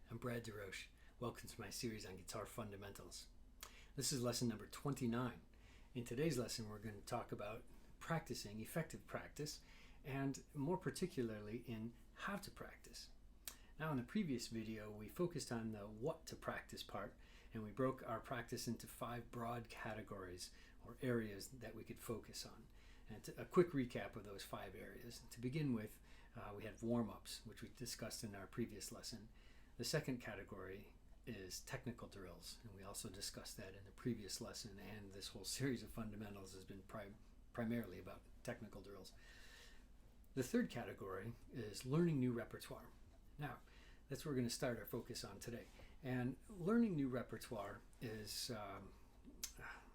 I'm Brad DeRoche. Welcome to my series on guitar fundamentals. This is lesson number 29. In today's lesson, we're going to talk about practicing, effective practice, and more particularly in how to practice. Now, in the previous video, we focused on the what to practice part, and we broke our practice into 5 broad categories or areas that we could focus on. And a quick recap of those 5 areas. To begin with, we had warm-ups, which we discussed in our previous lesson. The second category is technical drills, and we also discussed that in the previous lesson, and this whole series of fundamentals has been primarily about technical drills. The third category is learning new repertoire. Now, that's what we're going to start our focus on today. And learning new repertoire is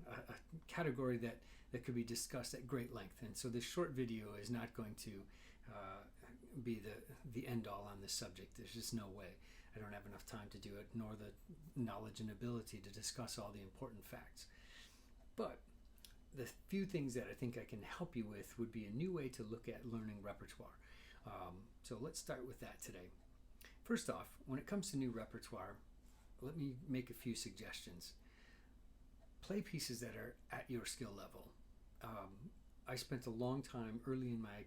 a category that could be discussed at great length. And so this short video is not going to be the end-all on this subject. There's just no way. I don't have enough time to do it, nor the knowledge and ability to discuss all the important facts. But the few things that I think I can help you with would be a new way to look at learning repertoire. So let's start with that today. First off, when it comes to new repertoire, let me make a few suggestions. Play pieces that are at your skill level. I spent a long time early in my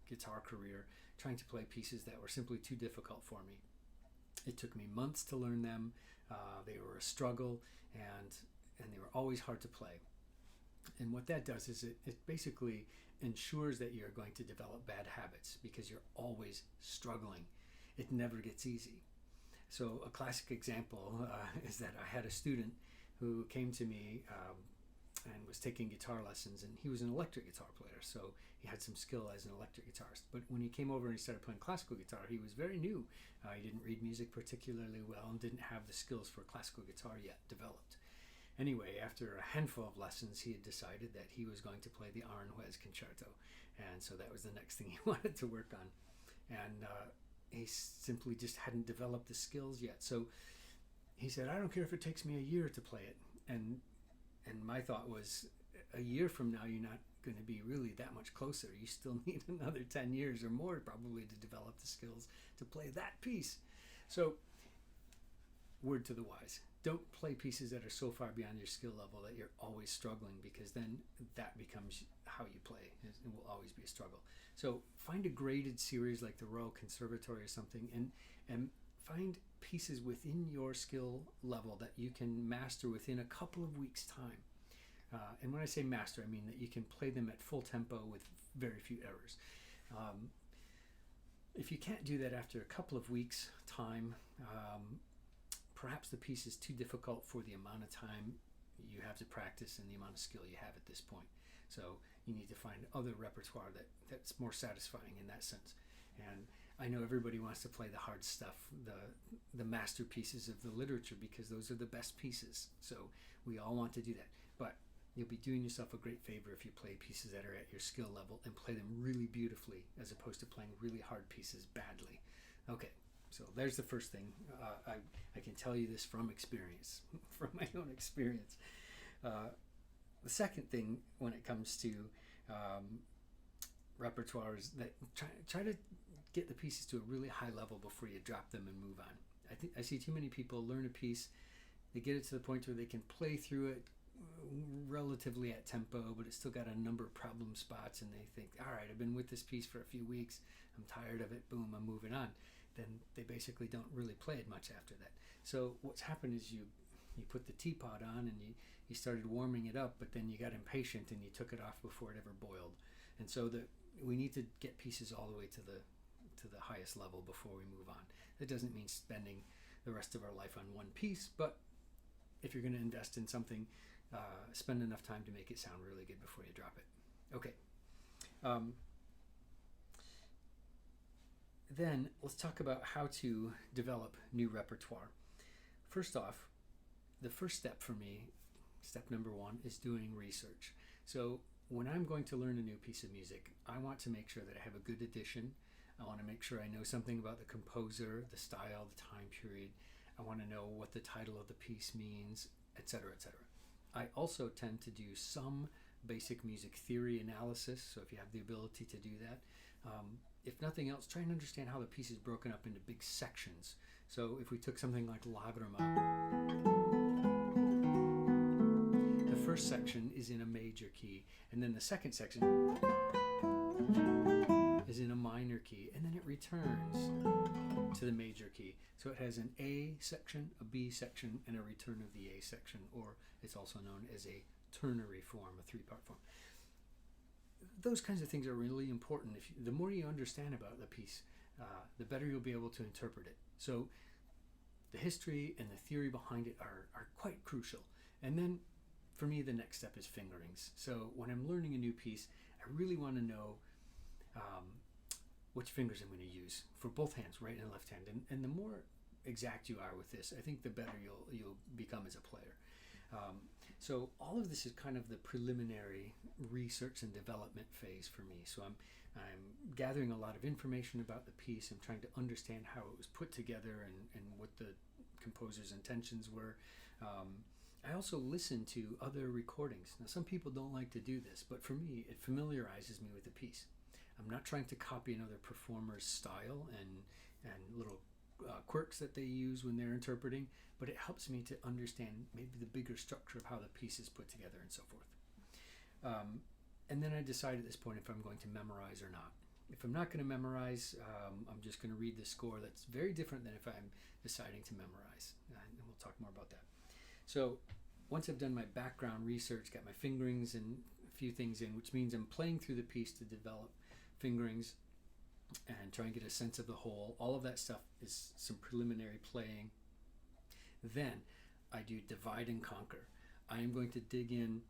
guitar career trying to play pieces that were simply too difficult for me. It took me months to learn them. They were a struggle, and they were always hard to play. And what that does is it basically ensures that you're going to develop bad habits because you're always struggling. It never gets easy. So a classic example is that I had a student who came to me and was taking guitar lessons, and he was an electric guitar player, so he had some skill as an electric guitarist. But when he came over and he started playing classical guitar, he was very new. He didn't read music particularly well and didn't have the skills for classical guitar yet developed. Anyway, after a handful of lessons, he had decided that he was going to play the Aranjuez Concerto, and so that was the next thing he wanted to work on. And he simply just hadn't developed the skills yet. So he said, I don't care if it takes me a year to play it. And my thought was, a year from now, you're not going to be really that much closer. You still need another 10 years or more probably to develop the skills to play that piece. So, word to the wise. Don't play pieces that are so far beyond your skill level that you're always struggling, because then that becomes how you play. It will always be a struggle. So find a graded series like the Royal Conservatory or something, and find pieces within your skill level that you can master within a couple of weeks' time. And when I say master, I mean that you can play them at full tempo with very few errors. If you can't do that after a couple of weeks' time, perhaps the piece is too difficult for the amount of time you have to practice and the amount of skill you have at this point. So you need to find other repertoire that's more satisfying in that sense. And I know everybody wants to play the hard stuff, the masterpieces of the literature, because those are the best pieces. So we all want to do that. But you'll be doing yourself a great favor if you play pieces that are at your skill level and play them really beautifully, as opposed to playing really hard pieces badly. Okay. So there's the first thing. I can tell you this from experience, from my own experience. The second thing when it comes to repertoire is that try to get the pieces to a really high level before you drop them and move on. I see too many people learn a piece, they get it to the point where they can play through it relatively at tempo, but it's still got a number of problem spots, and they think, all right, I've been with this piece for a few weeks, I'm tired of it, boom, I'm moving on. Then they basically don't really play it much after that. So what's happened is you put the teapot on and you started warming it up, but then you got impatient and you took it off before it ever boiled. And so we need to get pieces all the way to the highest level before we move on. That doesn't mean spending the rest of our life on one piece, but if you're going to invest in something, spend enough time to make it sound really good before you drop it. Okay. Then let's talk about how to develop new repertoire. First off, the first step for me, step number 1, is doing research. So when I'm going to learn a new piece of music, I want to make sure that I have a good edition. I want to make sure I know something about the composer, the style, the time period. I want to know what the title of the piece means, etc., etc. I also tend to do some basic music theory analysis, so if you have the ability to do that. If nothing else, try and understand how the piece is broken up into big sections So if we took something like Lagrima, the first section is in a major key, and then the second section is in a minor key, and then it returns to the major key. So it has an A section, a B section, and a return of the A section, or it's also known as a ternary form, a three-part form. Those kinds of things are really important. The more you understand about the piece, the better you'll be able to interpret it. So the history and the theory behind it are quite crucial. And then for me, the next step is fingerings. So when I'm learning a new piece, I really want to know which fingers I'm going to use for both hands, right and left hand. And the more exact you are with this, I think the better you'll become as a player. So all of this is kind of the preliminary research and development phase for me. So I'm gathering a lot of information about the piece. I'm trying to understand how it was put together and what the composer's intentions were. I also listen to other recordings. Now, some people don't like to do this, but for me, it familiarizes me with the piece. I'm not trying to copy another performer's style and little quirks that they use when they're interpreting, but it helps me to understand maybe the bigger structure of how the piece is put together and so forth. And then I decide at this point if I'm going to memorize or not. If I'm not going to memorize, I'm just going to read the score. That's very different than if I'm deciding to memorize. And we'll talk more about that. So once I've done my background research, got my fingerings and a few things in, which means I'm playing through the piece to develop fingerings and try and get a sense of the whole. All of that stuff is some preliminary playing. Then I do divide and conquer. I am going to dig in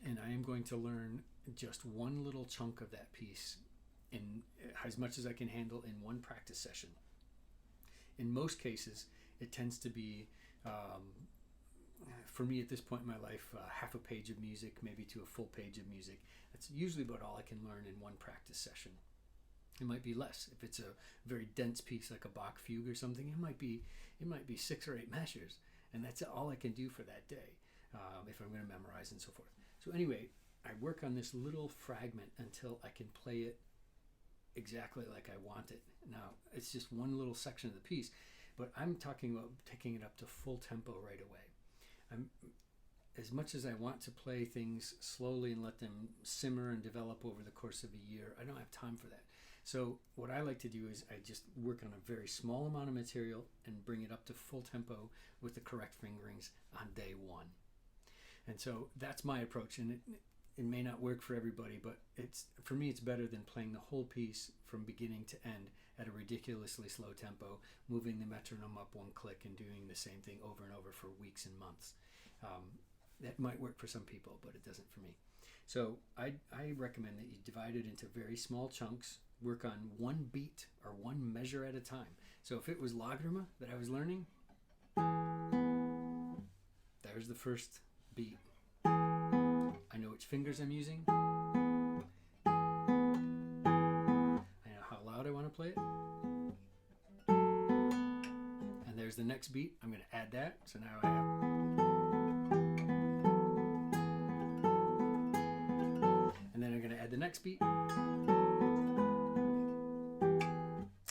and I am going to learn just one little chunk of that piece in as much as I can handle in one practice session. In most cases, it tends to be, for me at this point in my life, half a page of music, maybe to a full page of music. That's usually about all I can learn in one practice session. It might be less. If it's a very dense piece like a Bach fugue or something, it might be 6 or 8 measures, and that's all I can do for that day if I'm going to memorize and so forth. So anyway, I work on this little fragment until I can play it exactly like I want it. Now, it's just one little section of the piece, but I'm talking about taking it up to full tempo right away. As much as I want to play things slowly and let them simmer and develop over the course of a year, I don't have time for that. So what I like to do is I just work on a very small amount of material and bring it up to full tempo with the correct fingerings on day one. And so that's my approach, and it may not work for everybody, but for me it's better than playing the whole piece from beginning to end at a ridiculously slow tempo, moving the metronome up one click and doing the same thing over and over for weeks and months. That might work for some people, but it doesn't for me. So I recommend that you divide it into very small chunks, work on one beat or one measure at a time. So if it was Lagrima that I was learning, there's the first beat. I know which fingers I'm using. I know how loud I want to play it. And there's the next beat. I'm going to add that. So now I have... And then I'm going to add the next beat,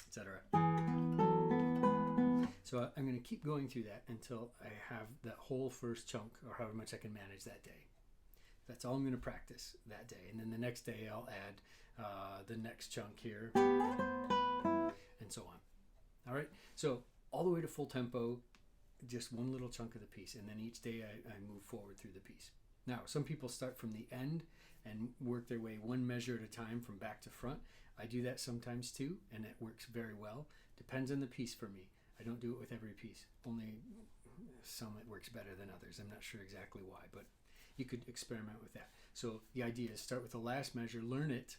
etc. So I'm going to keep going through that until I have that whole first chunk, or however much I can manage that day. That's all I'm going to practice that day. And then the next day I'll add the next chunk here, and so on. All right, so all the way to full tempo, just one little chunk of the piece, and then each day I move forward through the piece. Now, some people start from the end and work their way one measure at a time from back to front. I do that sometimes too, and it works very well. Depends on the piece for me. I don't do it with every piece. Only some it works better than others. I'm not sure exactly why, but you could experiment with that. So the idea is start with the last measure, learn it,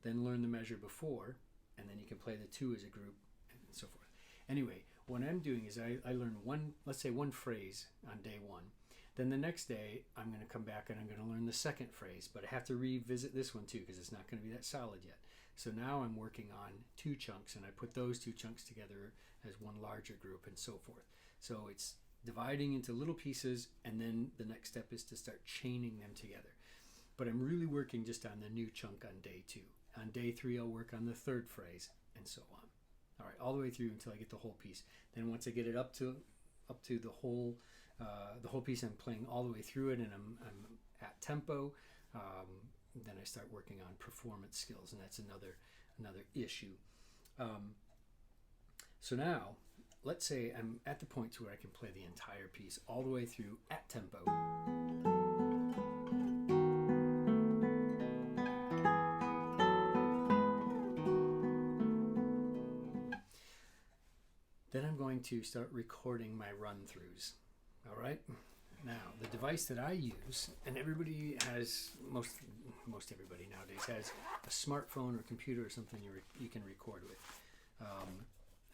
then learn the measure before, and then you can play the two as a group, and so forth. Anyway, what I'm doing is I learn let's say one phrase on day one. Then the next day, I'm going to come back and I'm going to learn the second phrase, but I have to revisit this one too because it's not going to be that solid yet. So now I'm working on 2 chunks, and I put those 2 chunks together as one larger group and so forth. So it's dividing into little pieces, and then the next step is to start chaining them together. But I'm really working just on the new chunk on day 2. On day 3, I'll work on the third phrase, and so on. All right, all the way through until I get the whole piece. Then once I get it up to the whole piece, I'm playing all the way through it, and I'm at tempo. Then I start working on performance skills, and that's another issue. So now, let's say I'm at the point to where I can play the entire piece all the way through at tempo. Then I'm going to start recording my run-throughs. All right? Now, the device that I use, and everybody has, most everybody nowadays has a smartphone or computer or something you can record with.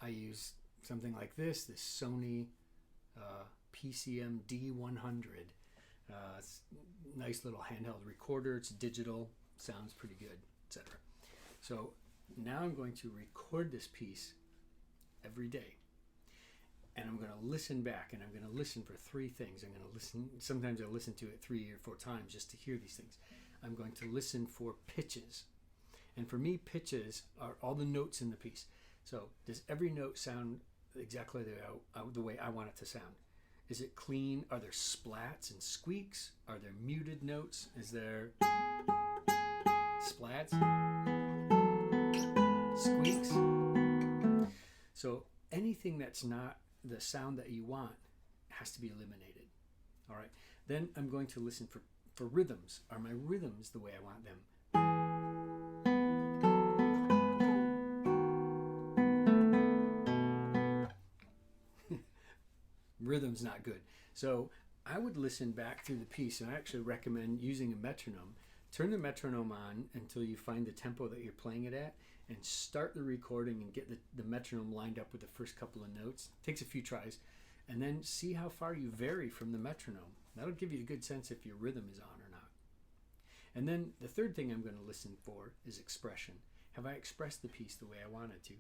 I use something like this Sony PCM D100. It's a nice little handheld recorder. It's digital, sounds pretty good, etc. So now I'm going to record this piece every day. And I'm going to listen back, and I'm going to listen for three things. I'm going to listen, sometimes I listen to it 3 or 4 times just to hear these things. I'm going to listen for pitches. And for me, pitches are all the notes in the piece. So does every note sound exactly the way I want it to sound? Is it clean? Are there splats and squeaks? Are there muted notes? Is there splats? Squeaks? So anything that's not the sound that you want has to be eliminated. All right. Then I'm going to listen for rhythms. Are my rhythms the way I want them? Rhythm's not good. So I would listen back through the piece, and I actually recommend using a metronome. Turn the metronome on until you find the tempo that you're playing it at, and start the recording and get the metronome lined up with the first couple of notes. It takes a few tries, and then see how far you vary from the metronome. That'll give you a good sense if your rhythm is on or not. And then the third thing I'm going to listen for is expression. Have I expressed the piece the way I wanted to?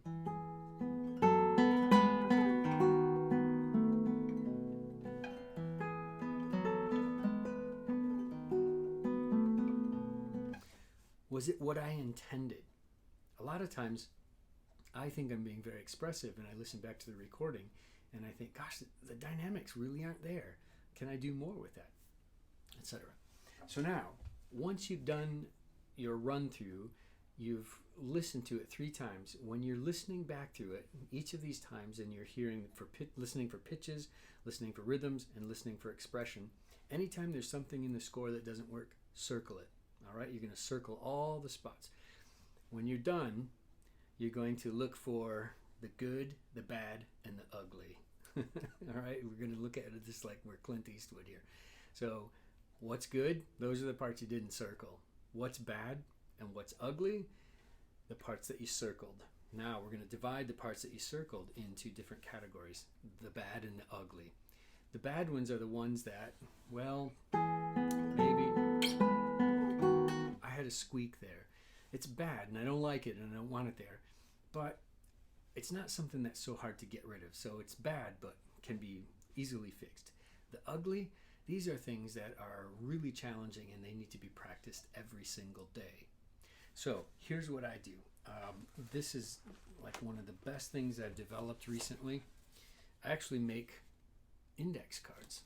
Was it what I intended? A lot of times I think I'm being very expressive, and I listen back to the recording and I think, gosh, the dynamics really aren't there. Can I do more with that? Etc. So now, once you've done your run through, you've listened to it 3 times. When you're listening back through it, each of these times, and you're hearing listening for pitches, listening for rhythms, and listening for expression, anytime there's something in the score that doesn't work, circle it. All right, you're going to circle all the spots. When you're done, you're going to look for the good, the bad, and the ugly. All right, we're going to look at it just like we're Clint Eastwood here. So what's good? Those are the parts you didn't circle. What's bad and what's ugly? The parts that you circled. Now we're going to divide the parts that you circled into different categories, the bad and the ugly. The bad ones are the ones that, well, maybe I had a squeak there. It's bad and I don't like it and I don't want it there, but it's not something that's so hard to get rid of. So it's bad, but can be easily fixed. The ugly, these are things that are really challenging and they need to be practiced every single day. So here's what I do. This is like one of the best things I've developed recently. I actually make index cards.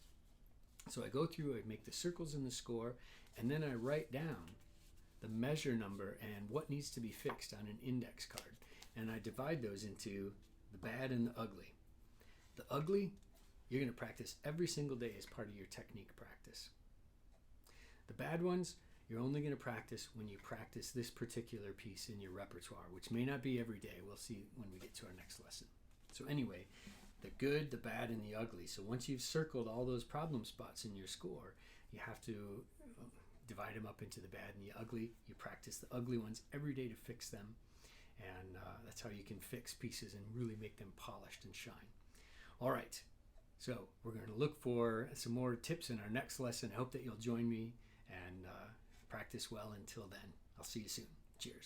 So I go through, I make the circles in the score, and then I write down the measure number and what needs to be fixed on an index card. And I divide those into the bad and the ugly. The ugly, you're going to practice every single day as part of your technique practice. The bad ones, you're only going to practice when you practice this particular piece in your repertoire, which may not be every day. We'll see when we get to our next lesson. So anyway, the good, the bad, and the ugly. So once you've circled all those problem spots in your score, you have to divide them up into the bad and the ugly. You practice the ugly ones every day to fix them. And that's how you can fix pieces and really make them polished and shine. All right, so we're going to look for some more tips in our next lesson. I hope that you'll join me and practice well. Until then, I'll see you soon. Cheers.